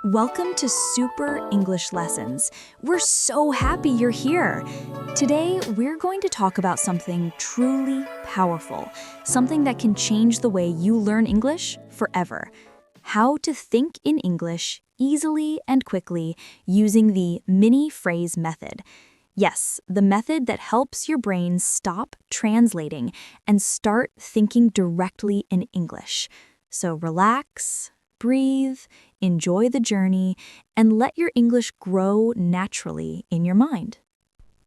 Welcome to Super English Lessons. We're so happy you're here. Today, we're going to talk about something truly powerful, something that can change the way you learn English forever. How to think in English easily and quickly using the mini phrase method. Yes, the method that helps your brain stop translating and start thinking directly in English. So relax, breathe, enjoy the journey, and let your English grow naturally in your mind.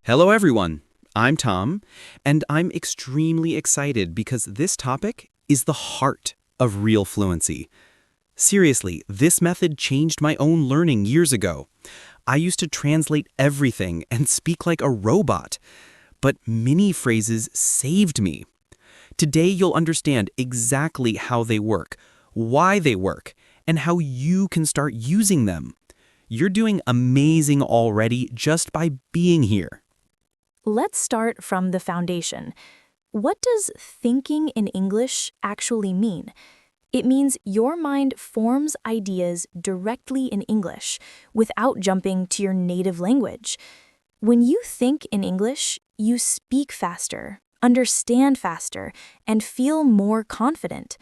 Hello everyone, I'm Tom, and I'm extremely excited because this topic is the heart of real fluency. Seriously, this method changed my own learning years ago. I used to translate everything and speak like a robot, but mini phrases saved me. Today you'll understand exactly how they work, why they work, and how you can start using them. You're doing amazing already just by being here. Let's start from the foundation. What does thinking in English actually mean? It means your mind forms ideas directly in English without jumping to your native language. When you think in English, you speak faster, understand faster, and feel more confident.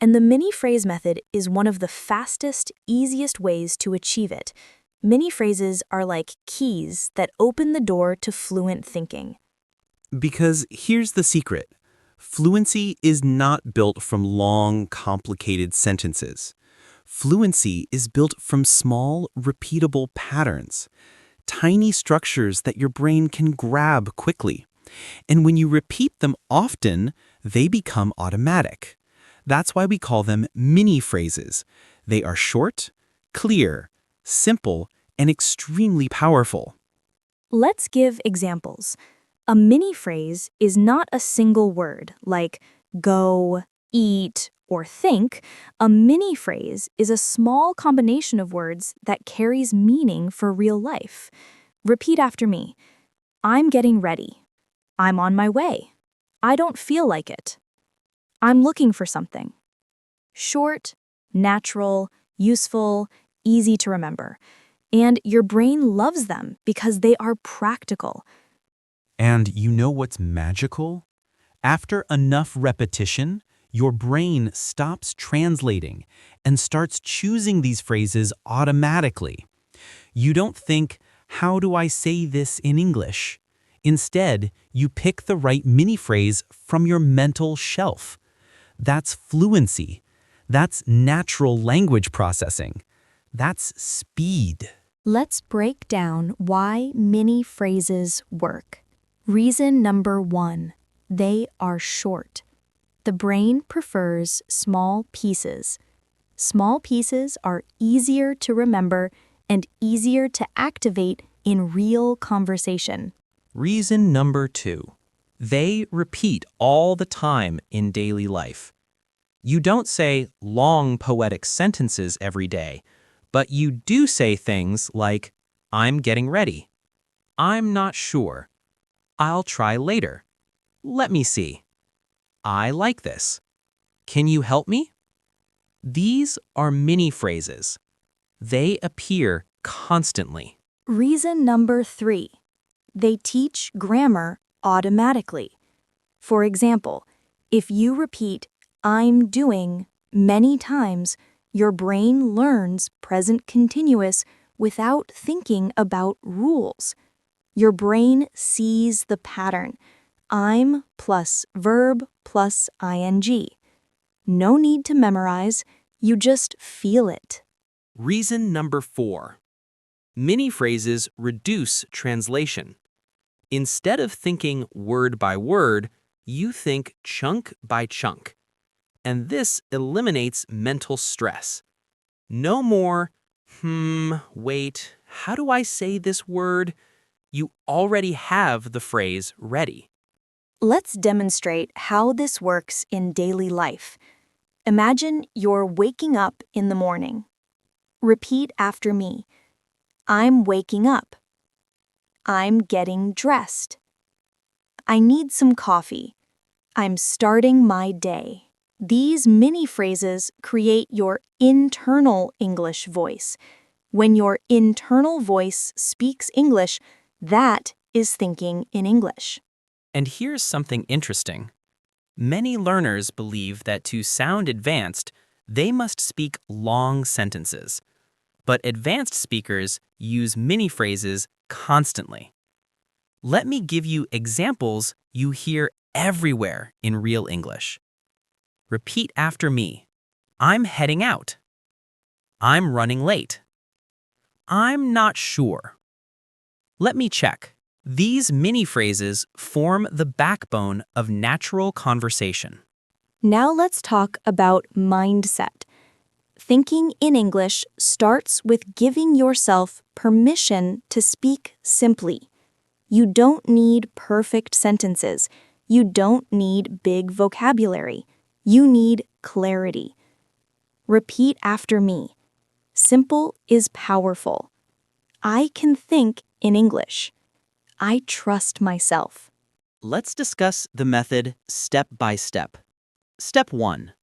And the mini phrase method is one of the fastest, easiest ways to achieve it. Mini phrases are like keys that open the door to fluent thinking. Because here's the secret. Fluency is not built from long, complicated sentences. Fluency is built from small, repeatable patterns, tiny structures that your brain can grab quickly. And when you repeat them often, they become automatic. That's why we call them mini phrases. They are short, clear, simple, and extremely powerful. Let's give examples. A mini phrase is not a single word like go, eat, or think. A mini phrase is a small combination of words that carries meaning for real life. Repeat after me. I'm getting ready. I'm on my way. I don't feel like it. I'm looking for something. Short, natural, useful, easy to remember. And your brain loves them because they are practical. And you know what's magical? After enough repetition, your brain stops translating and starts choosing these phrases automatically. You don't think, how do I say this in English? Instead, you pick the right mini phrase from your mental shelf. That's fluency. That's natural language processing. That's speed. Let's break down why mini phrases work. Reason number 1, they are short. The brain prefers small pieces. Small pieces are easier to remember and easier to activate in real conversation. Reason number 2. They repeat all the time in daily life. You don't say long poetic sentences every day, but you do say things like, I'm getting ready. I'm not sure. I'll try later. Let me see. I like this. Can you help me? These are mini phrases. They appear constantly. Reason number 3, they teach grammar automatically. For example, if you repeat I'm doing many times, your brain learns present continuous without thinking about rules. Your brain sees the pattern. I'm plus verb plus ing. No need to memorize, you just feel it. Reason number 4. Mini phrases reduce translation. Instead of thinking word by word, you think chunk by chunk. And this eliminates mental stress. No more, wait, how do I say this word? You already have the phrase ready. Let's demonstrate how this works in daily life. Imagine you're waking up in the morning. Repeat after me. I'm waking up. I'm getting dressed. I need some coffee. I'm starting my day. These mini phrases create your internal English voice. When your internal voice speaks English, that is thinking in English. And here's something interesting. Many learners believe that to sound advanced, they must speak long sentences. But advanced speakers use mini phrases constantly. Let me give you examples you hear everywhere in real English. Repeat after me. I'm heading out. I'm running late. I'm not sure. Let me check. These mini phrases form the backbone of natural conversation. Now let's talk about mindset. Thinking in English starts with giving yourself permission to speak simply. You don't need perfect sentences. You don't need big vocabulary. You need clarity. Repeat after me. Simple is powerful. I can think in English. I trust myself. Let's discuss the method step by step. Step 1.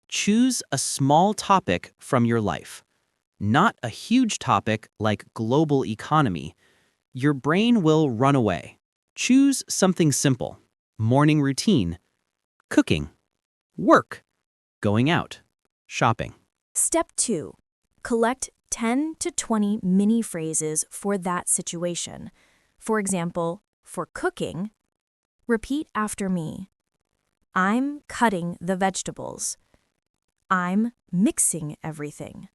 Choose a small topic from your life. Not a huge topic like global economy. Your brain will run away. Choose something simple. Morning routine. Cooking. Work. Going out. Shopping. Step 2. Collect 10 to 20 mini phrases for that situation. For example, for cooking, repeat after me. I'm cutting the vegetables. I'm mixing everything.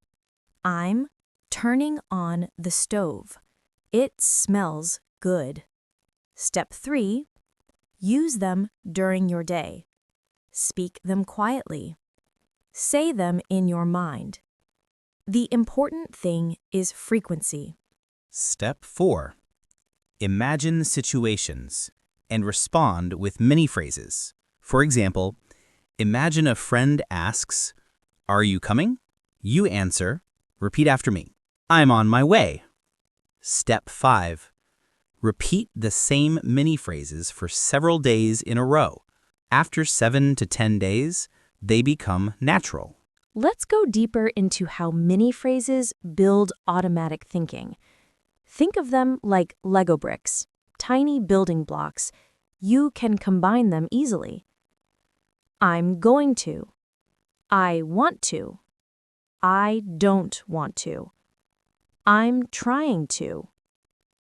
I'm turning on the stove. It smells good. Step 3. Use them during your day. Speak them quietly. Say them in your mind. The important thing is frequency. Step 4. Imagine situations and respond with mini phrases. For example, imagine a friend asks, "Are you coming?" You answer, repeat after me, "I'm on my way." Step 5. Repeat the same mini phrases for several days in a row. After 7 to 10 days, they become natural. Let's go deeper into how mini phrases build automatic thinking. Think of them like Lego bricks, tiny building blocks. You can combine them easily. I'm going to. I want to. I don't want to. I'm trying to.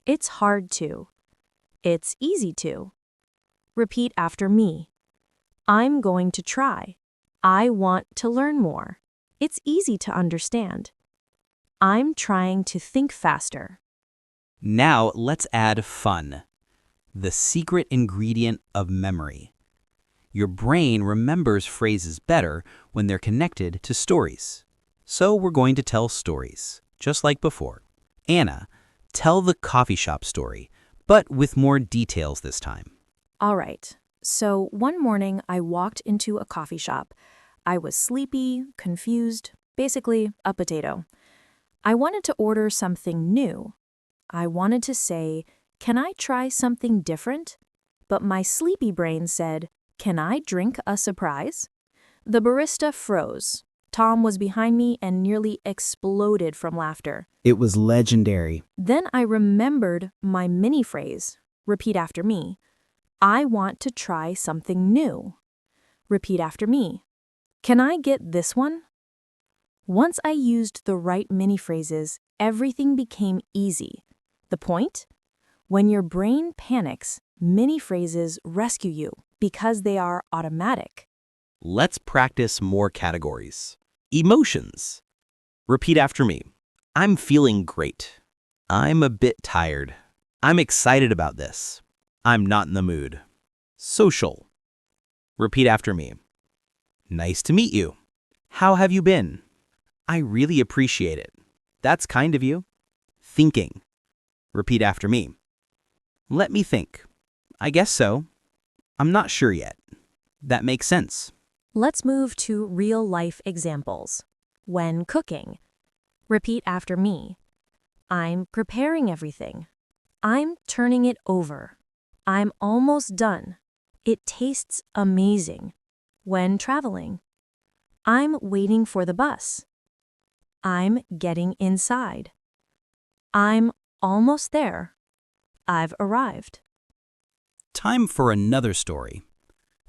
It's hard to. It's easy to. Repeat after me. I'm going to try. I want to learn more. It's easy to understand. I'm trying to think faster. Now let's add fun, the secret ingredient of memory. Your brain remembers phrases better when they're connected to stories. So we're going to tell stories, just like before. Anna, tell the coffee shop story, but with more details this time. All right. So one morning I walked into a coffee shop. I was sleepy, confused, basically a potato. I wanted to order something new. I wanted to say, "Can I try something different?" But my sleepy brain said, "Can I drink a surprise?" The barista froze. Tom was behind me and nearly exploded from laughter. It was legendary. Then I remembered my mini phrase. Repeat after me. I want to try something new. Repeat after me. Can I get this one? Once I used the right mini phrases, everything became easy. The point? When your brain panics, mini phrases rescue you because they are automatic. Let's practice more categories. Emotions. Repeat after me. I'm feeling great. I'm a bit tired. I'm excited about this. I'm not in the mood. Social. Repeat after me. Nice to meet you. How have you been? I really appreciate it. That's kind of you. Thinking. Repeat after me. Let me think. I guess so. I'm not sure yet. That makes sense. Let's move to real-life examples. When cooking, repeat after me. I'm preparing everything. I'm turning it over. I'm almost done. It tastes amazing. When traveling, I'm waiting for the bus. I'm getting inside. I'm almost there. I've arrived. Time for another story.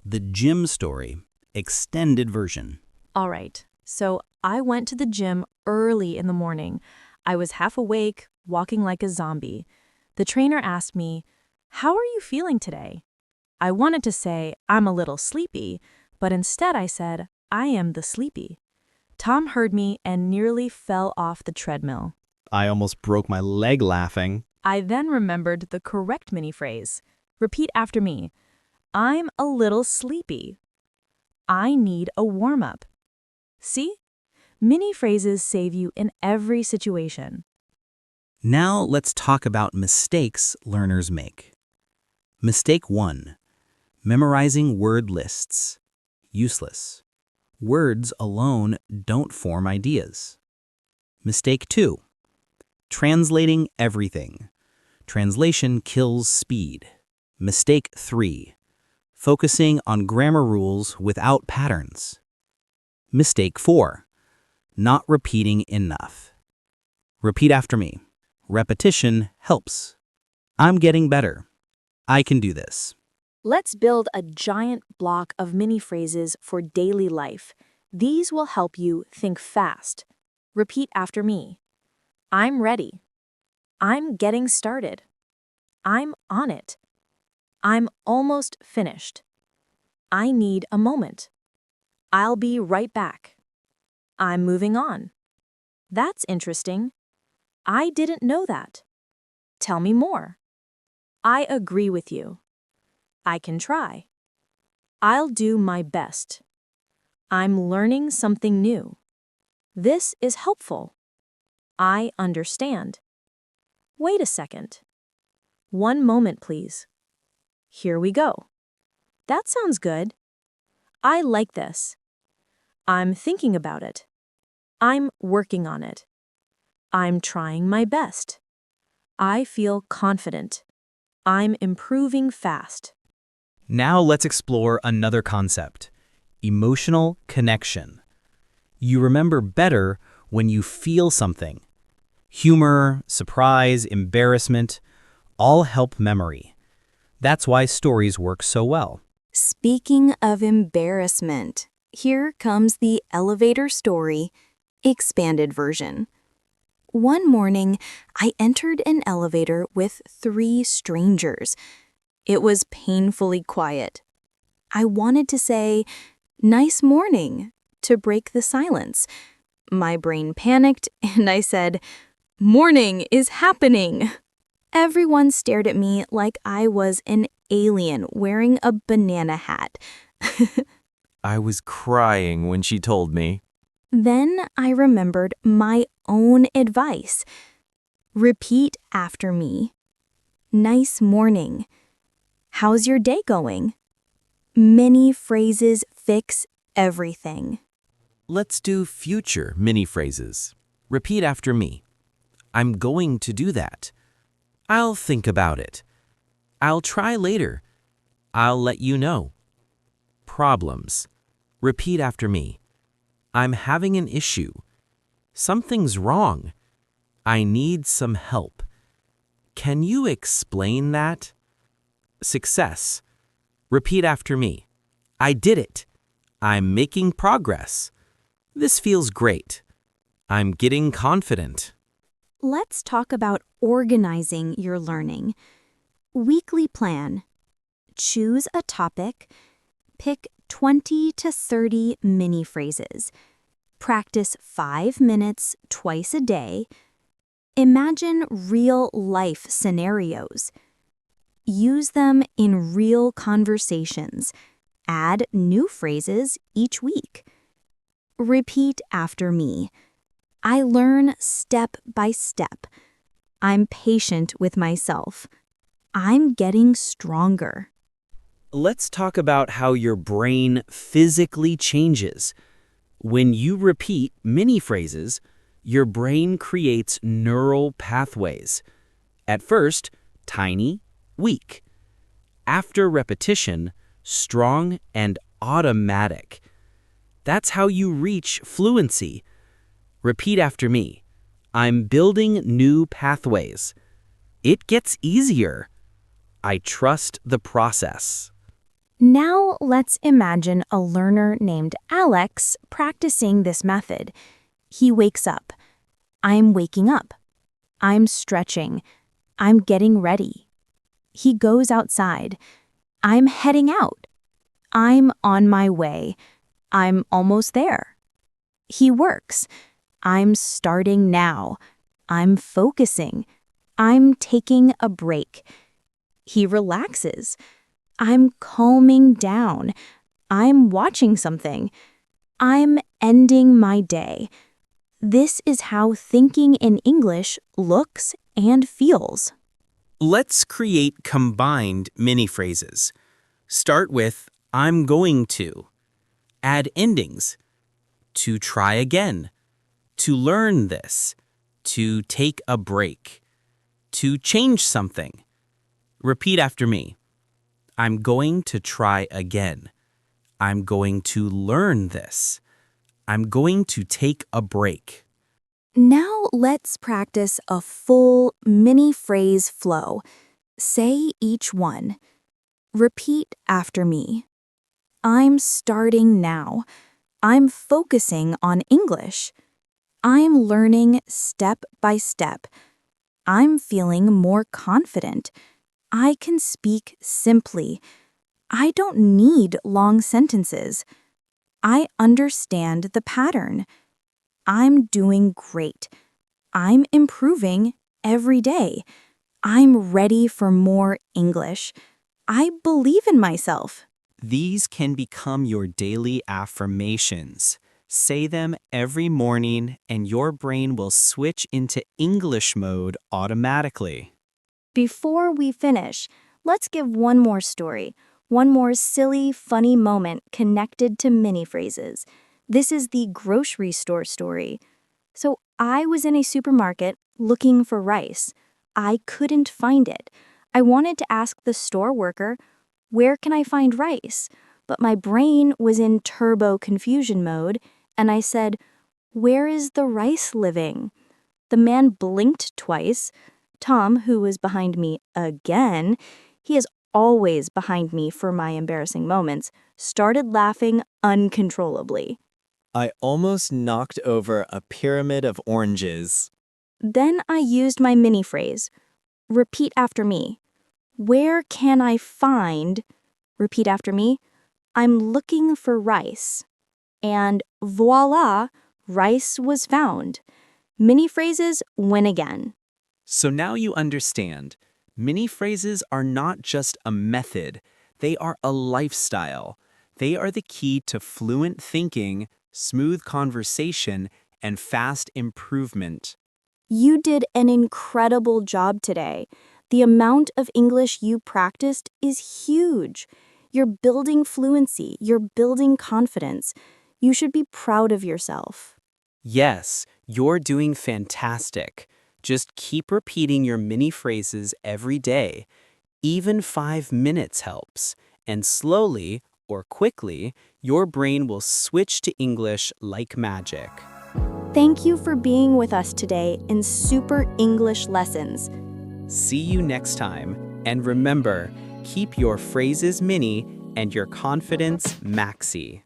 The gym story, extended version. All right, so I went to the gym early in the morning. I was half awake, walking like a zombie. The trainer asked me, "How are you feeling today?" I wanted to say, "I'm a little sleepy," but instead I said, "I am the sleepy." Tom heard me and nearly fell off the treadmill. I almost broke my leg laughing. I then remembered the correct mini phrase. Repeat after me. I'm a little sleepy. I need a warm-up. See? Mini phrases save you in every situation. Now let's talk about mistakes learners make. Mistake 1. Memorizing word lists. Useless. Words alone don't form ideas. Mistake 2. Translating everything. Translation kills speed. Mistake 3. Focusing on grammar rules without patterns. Mistake 4. Not repeating enough. Repeat after me. Repetition helps. I'm getting better. I can do this. Let's build a giant block of mini phrases for daily life. These will help you think fast. Repeat after me. I'm ready. I'm getting started. I'm on it. I'm almost finished. I need a moment. I'll be right back. I'm moving on. That's interesting. I didn't know that. Tell me more. I agree with you. I can try. I'll do my best. I'm learning something new. This is helpful. I understand. Wait a second. One moment, please. Here we go. That sounds good. I like this. I'm thinking about it. I'm working on it. I'm trying my best. I feel confident. I'm improving fast. Now let's explore another concept. Emotional connection. You remember better when you feel something. Humor, surprise, embarrassment, all help memory. That's why stories work so well. Speaking of embarrassment, here comes the elevator story, expanded version. One morning, I entered an elevator with 3 strangers. It was painfully quiet. I wanted to say, "Nice morning," to break the silence. My brain panicked and I said, "Morning is happening." Everyone stared at me like I was an alien wearing a banana hat. I was crying when she told me. Then I remembered my own advice. Repeat after me. Nice morning. How's your day going? Many phrases fix everything. Let's do future mini phrases. Repeat after me. I'm going to do that. I'll think about it. I'll try later. I'll let you know. Problems. Repeat after me. I'm having an issue. Something's wrong. I need some help. Can you explain that? Success. Repeat after me. I did it. I'm making progress. This feels great. I'm getting confident. Let's talk about organizing your learning. Weekly plan. Choose a topic. Pick 20 to 30 mini phrases. Practice 5 minutes twice a day. Imagine real-life scenarios. Use them in real conversations. Add new phrases each week. Repeat after me. I learn step by step. I'm patient with myself. I'm getting stronger. Let's talk about how your brain physically changes. When you repeat mini phrases, your brain creates neural pathways. At first, tiny, weak. After repetition, strong and automatic. That's how you reach fluency. Repeat after me. I'm building new pathways. It gets easier. I trust the process. Now let's imagine a learner named Alex practicing this method. He wakes up. I'm waking up. I'm stretching. I'm getting ready. He goes outside. I'm heading out. I'm on my way. I'm almost there. He works. I'm starting now. I'm focusing. I'm taking a break. He relaxes. I'm calming down. I'm watching something. I'm ending my day. This is how thinking in English looks and feels. Let's create combined mini phrases. Start with I'm going to. Add endings. To try again. To learn this. To take a break. To change something. Repeat after me. I'm going to try again. I'm going to learn this. I'm going to take a break. Now let's practice a full mini phrase flow. Say each one. Repeat after me. I'm starting now. I'm focusing on English. I'm learning step by step. I'm feeling more confident. I can speak simply. I don't need long sentences. I understand the pattern. I'm doing great. I'm improving every day. I'm ready for more English. I believe in myself. These can become your daily affirmations. Say them every morning and your brain will switch into English mode automatically. Before we finish, let's give one more story, one more silly, funny moment connected to mini phrases. This is the grocery store story. So I was in a supermarket looking for rice. I couldn't find it. I wanted to ask the store worker, where can I find rice? But my brain was in turbo confusion mode, and I said, where is the rice living? The man blinked twice. Tom, who was behind me again, he is always behind me for my embarrassing moments, started laughing uncontrollably. I almost knocked over a pyramid of oranges. Then I used my mini phrase. Repeat after me. Where can I find? Repeat after me. I'm looking for rice. And voila, rice was found. Mini phrases win again. So now you understand, mini phrases are not just a method, they are a lifestyle. They are the key to fluent thinking, smooth conversation, and fast improvement. You did an incredible job today. The amount of English you practiced is huge. You're building fluency, you're building confidence. You should be proud of yourself. Yes, you're doing fantastic. Just keep repeating your mini phrases every day. Even 5 minutes helps. And slowly or quickly, your brain will switch to English like magic. Thank you for being with us today in Super English Lessons. See you next time. And remember, keep your phrases mini and your confidence maxi.